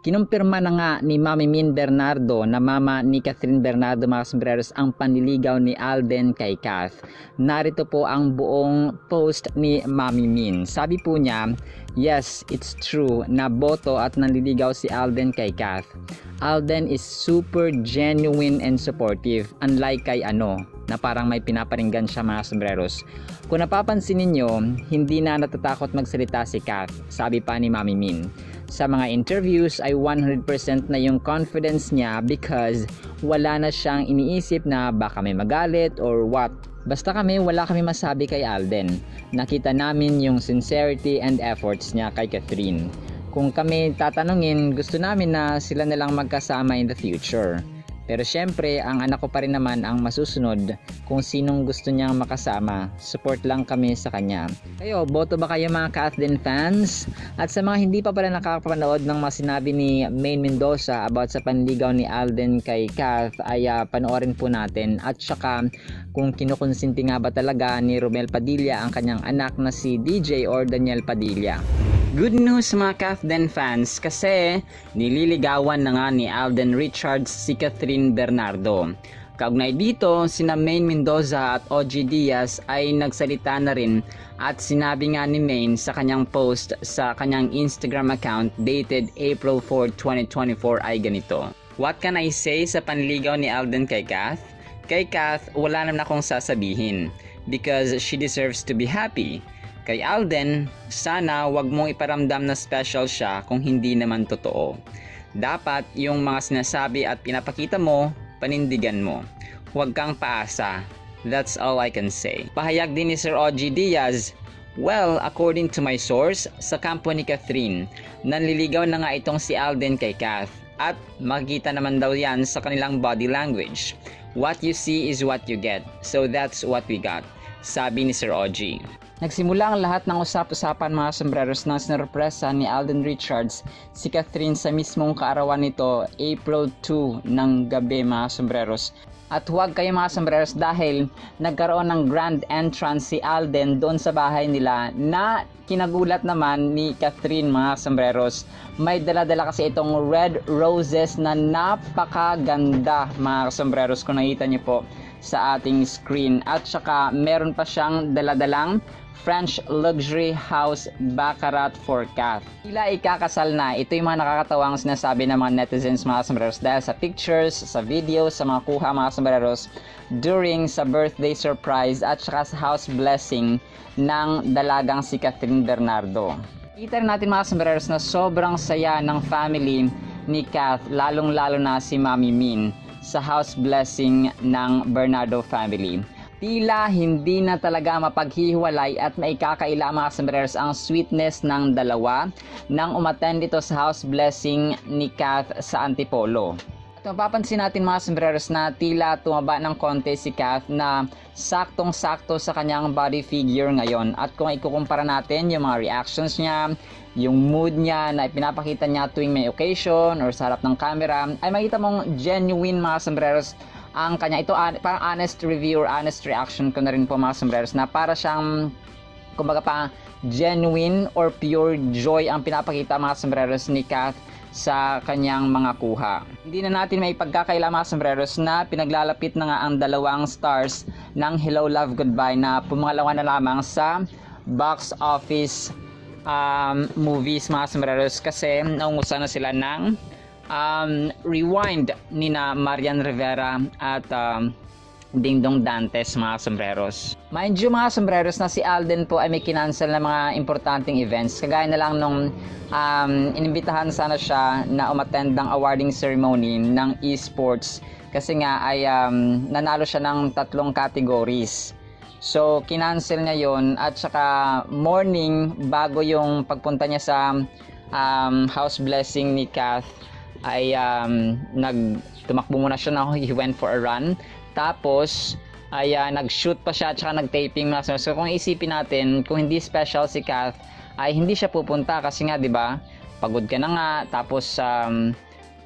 Kinumpirma na nga ni Mami Min Bernardo na mama ni Catherine Bernardo mga sombreros ang panliligaw ni Alden kay Kath. Narito po ang buong post ni Mami Min. Sabi po niya, yes, it's true na boto at nanliligaw si Alden kay Kath. Alden is super genuine and supportive, unlike kay na parang may pinaparinggan siya mga sombreros. Kung napapansin ninyo, hindi na natatakot magsalita si Kath, sabi pa ni Mami Min. Sa mga interviews ay 100% na yung confidence niya because wala na siyang iniisip na baka may magalit or what. Basta wala kami masabi kay Alden. Nakita namin yung sincerity and efforts niya kay Catherine. Kung kami tatanungin, gusto namin na sila na lang magkasama in the future. Pero syempre, ang anak ko pa rin naman ang masusunod kung sinong gusto niyang makasama. Support lang kami sa kanya. Kayo, boto ba kayo mga Kathleen fans? At sa mga hindi pa pala nakakapanood ng mga sinabi ni Maine Mendoza about sa panligaw ni Alden kay Kath, ay panoorin po natin. At saka kung kinukonsinti nga ba talaga ni Romel Padilla ang kanyang anak na si DJ or Daniel Padilla. Good news mga Kathleen fans kasi nililigawan na nga ni Alden Richards si Catherine Bernardo. Kaugnay dito, sina Maine Mendoza at OG Diaz ay nagsalita na rin at sinabi nga ni Maine sa kanyang post sa kanyang Instagram account dated April 4, 2024 ay ganito. What can I say sa panligaw ni Alden kay Kath? Kay Kath, wala naman akong sasabihin because she deserves to be happy. Kay Alden, sana wag mong iparamdam na special siya kung hindi naman totoo. Dapat yung mga sinasabi at pinapakita mo, panindigan mo. Huwag kang paasa. That's all I can say. Pahayag din ni Sir OG Diaz, well, according to my source, sa kampo ni Catherine, nanliligaw na nga itong si Alden kay Kath at makikita naman daw yan sa kanilang body language. What you see is what you get. So that's what we got. Sabi ni Sir OG. Nagsimula ang lahat ng usap-usapan mga sombreros nang sinurpresa ni Alden Richards si Catherine sa mismong kaarawan nito, April 2 ng gabi mga sombreros. At huwag kayo mga sombreros dahil nagkaroon ng grand entrance si Alden doon sa bahay nila na kinagulat naman ni Catherine mga sombreros. May dala-dala kasi itong red roses na napakaganda mga sombreros kung nakita niyo po sa ating screen. At saka meron pa siyang daladalang French luxury house baccarat for Kath. Tila ikakasal na. Ito yung mga nakakatawang sinasabi ng mga netizens mga sombreros dahil sa pictures, sa videos, sa mga kuha mga sombreros during sa birthday surprise at saka sa house blessing ng dalagang si Catherine Bernardo. Kita rin natin mga sombreros na sobrang saya ng family ni Kath, lalong-lalo na si Mami Min sa house blessing ng Bernardo family. Tila hindi na talaga mapaghihiwalay at maikakaila mga sombreros ang sweetness ng dalawa nang umattend ito sa house blessing ni Kath sa Antipolo. At mapapansin natin mga sombreros na tila tumaba ng konti si Kath na saktong-sakto sa kanyang body figure ngayon. At kung ikukumpara natin yung mga reactions niya, yung mood niya na ipinapakita niya tuwing may occasion or sa harap ng camera, ay makita mong genuine mga sombreros ang kanya. Ito parang honest review or honest reaction ko na rin po mga sombreros na para siyang kumbaga pa genuine or pure joy ang pinapakita mga sombreros ni Kath sa kanyang mga kuha. Hindi na natin may pagkakaila mga sombreros na pinaglalapit na nga ang dalawang stars ng Hello Love Goodbye na pumangalawa na lamang sa box office movies mga sombreros kasi naungusan na sila ng Rewind ni na Marian Rivera at Dingdong Dantes mga sombreros. Mind you mga sombreros na si Alden po ay may kinansel na mga importanteng events. Kagaya na lang nung inimbitahan sana siya na umattend ng awarding ceremony ng esports kasi nga ay nanalo siya ng 3 categories. So kinansel niya yon at saka morning bago yung pagpunta niya sa house blessing ni Kath ay tumakbo muna siya na he went for a run. Tapos ay nag-shoot pa siya at saka nag-taping na. So kung isipin natin, kung hindi special si Kath, ay hindi siya pupunta kasi nga 'di ba? Pagod ka na nga tapos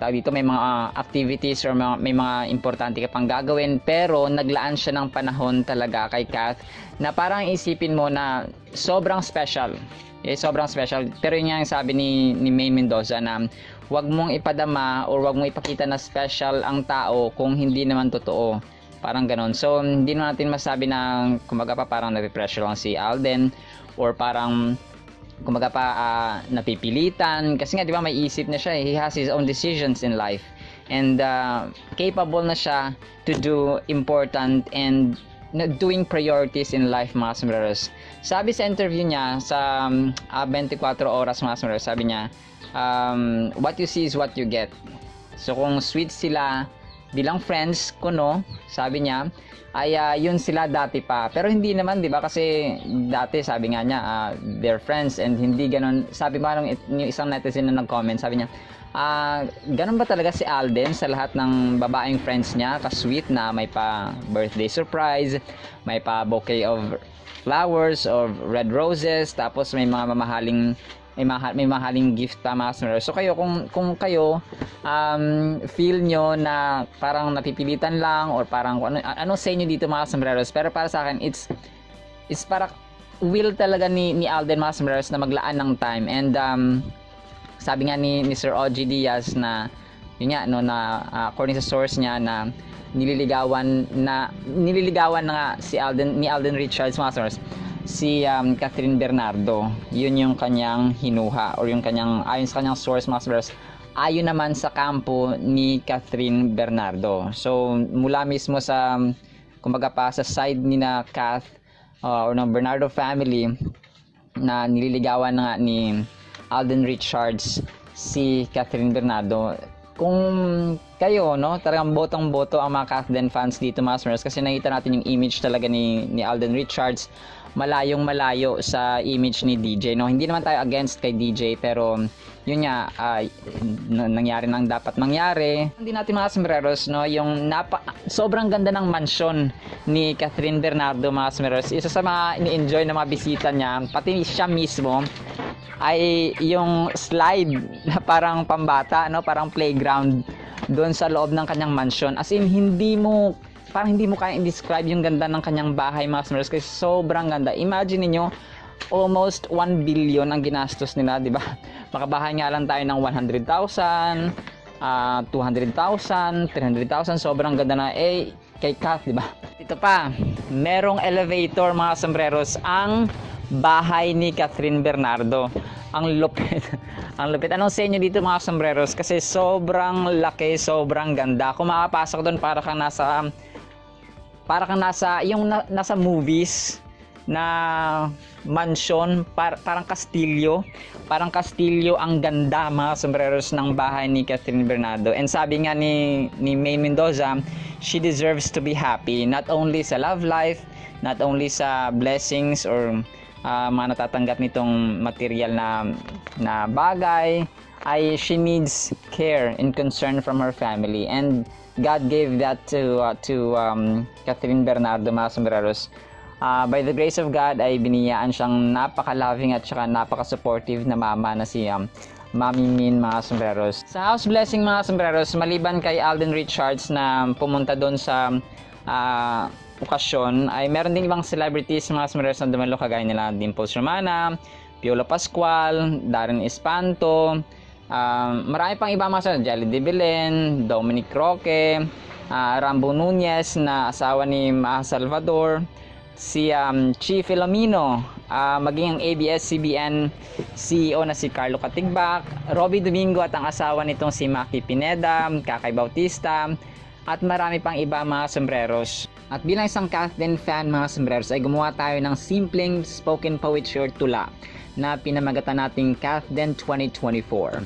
dito may mga activities or may mga importante ka pang gagawin, pero naglaan siya ng panahon talaga kay Kath na parang isipin mo na sobrang special. Sobrang special. Pero yun nga yung sabi ni Maine Mendoza na wag mong ipadama or wag mong ipakita na special ang tao kung hindi naman totoo. Parang ganon. So, hindi naman natin masabi na kumbaga pa parang napipressure lang si Alden or parang kumbaga pa napipilitan. Kasi nga, di ba, may isip na siya. He has his own decisions in life. And capable na siya to do important and doing priorities in life, mga sombreros. Sabi sa interview niya sa 24 oras, mga sombreros, sabi niya, what you see is what you get. So, kung sweet sila bilang friends ko, no, sabi niya, ay yun sila dati pa. Pero hindi naman, di ba? Kasi dati, sabi nga niya, they're friends and hindi ganun. Sabi ba nung isang netizen na nag-comment, sabi niya, ganun ba talaga si Alden sa lahat ng babaeng friends niya? Ka-sweet na may pa birthday surprise, may pa bouquet of flowers or red roses, tapos may mga mamahaling may mahaling gift pa, mga sombreros. So kayo, kung kayo feel nyo na parang napipilitan lang or parang ano sa inyo dito, mga sombreros, pero para sa akin it's para will talaga ni Alden, mga sombreros, na maglaan ng time. And sabi nga ni Sir OG Diaz na yun nga, no, na according sa source niya na nililigawan na nga ni Alden Richards, mga sombreros, si Catherine Bernardo. Yun yung kanyang hinuha or yung kanyang, ayon sa kanyang source, mga sombreros, ayon naman sa kampo ni Catherine Bernardo. So mula mismo sa kumbaga pa sa side ni na Kath or ng Bernardo family na nililigawan na nga ni Alden Richards si Catherine Bernardo. Kung kayo, no, talagang botong-boto ang mga Kathden fans dito, mga sombreros, kasi nakita natin yung image talaga ni Alden Richards, malayong malayo sa image ni DJ, no. Hindi naman tayo against kay DJ, pero yun nga, nangyari nang dapat mangyari. Hindi natin, mga sombreros, no, yung sobrang ganda ng mansyon ni Catherine Bernardo, mga sombreros. Isa sa mga ini-enjoy na mga bisita niya, pati siya mismo, ay yung slide na parang pambata, no, parang playground doon sa loob ng kanyang mansyon. As in, hindi mo kaya i-describe yung ganda ng kanyang bahay, mga sombreros, kasi sobrang ganda. Imagine niyo, almost 1 billion ang ginastos nila, di ba? Makabahay nga lang tayo ng 100,000, 200,000, 300,000. Sobrang ganda na kay Kath, di ba? Ito pa, merong elevator, mga sombreros, ang bahay ni Catherine Bernardo. Ang lupit. Ang lupit. Anong sa inyo dito, mga sombreros? Kasi sobrang laki, sobrang ganda. Kung makapasok doon, para kang nasa nasa movies na mansion, parang kastilyo. Parang kastilyo ang ganda, mga sombreros, ng bahay ni Catherine Bernardo. And sabi nga ni May Mendoza, she deserves to be happy. Not only sa love life, not only sa blessings or mga natatanggap nitong material na bagay, ay she needs care and concern from her family, and God gave that to Catherine Bernardo, mga sombreros. By the grace of God ay biniyaan siyang napaka-loving at saka napaka-supportive na mama na si Mami Min, mga sombreros. Sa house blessing, mga sombreros, maliban kay Alden Richards na pumunta doon sa okasyon, ay meron din ibang celebrities, mga sombreros, na dumalo, kagaya nila Dimples Romana, Piolo Pascual, Darren Espanto, marami pang iba, mga sombreros, Jelly de Belen, Dominic Roque, Rambo Nunez na asawa ni Ma Salvador, si Chi Filomeno, maging ang ABS-CBN CEO na si Carlo Katigbak, Robby Domingo at ang asawa nitong si Maki Pineda, Kakay Bautista, at marami pang iba, mga sombreros. At bilang isang Kathden fan, mga sombreros, ay gumawa tayo ng simpleng spoken poetry or tula na pinamagatan nating Kathden 2024.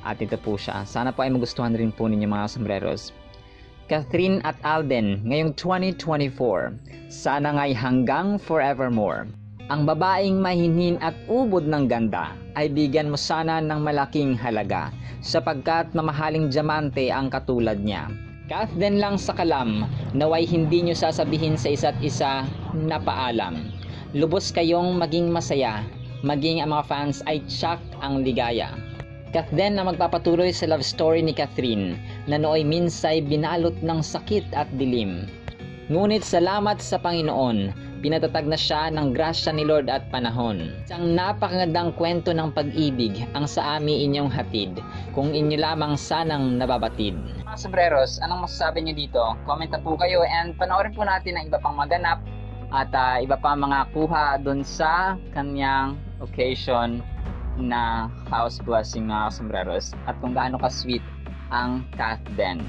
At ito po siya. Sana po ay magustuhan rin po ninyo, mga sombreros. Catherine at Alden, ngayong 2024, sana nga'y hanggang forevermore. Ang babaeng mahinhin at ubod ng ganda ay bigyan mo sana ng malaking halaga, sapagkat mamahaling diamante ang katulad niya. Kathden lang sa kalam, naway hindi nyo sasabihin sa isa't isa na paalam. Lubos kayong maging masaya, maging ang mga fans ay tsak ang ligaya. Kathden na magpapatuloy sa love story ni Catherine, na nooy minsay binalot ng sakit at dilim. Ngunit salamat sa Panginoon, Pinatatag na siya ng grasya ni Lord at panahon. Isang napakagandang kwento ng pag-ibig ang sa amin inyong hatid, kung inyo lamang sanang nababatid. Mga sombreros, anong masasabi niyo dito? Comment na po kayo and panoorin po natin ang iba pang maganap at iba pang mga kuha doon sa kanyang occasion na house blessing, mga sombreros, at kung gaano ka-sweet ang Kath din.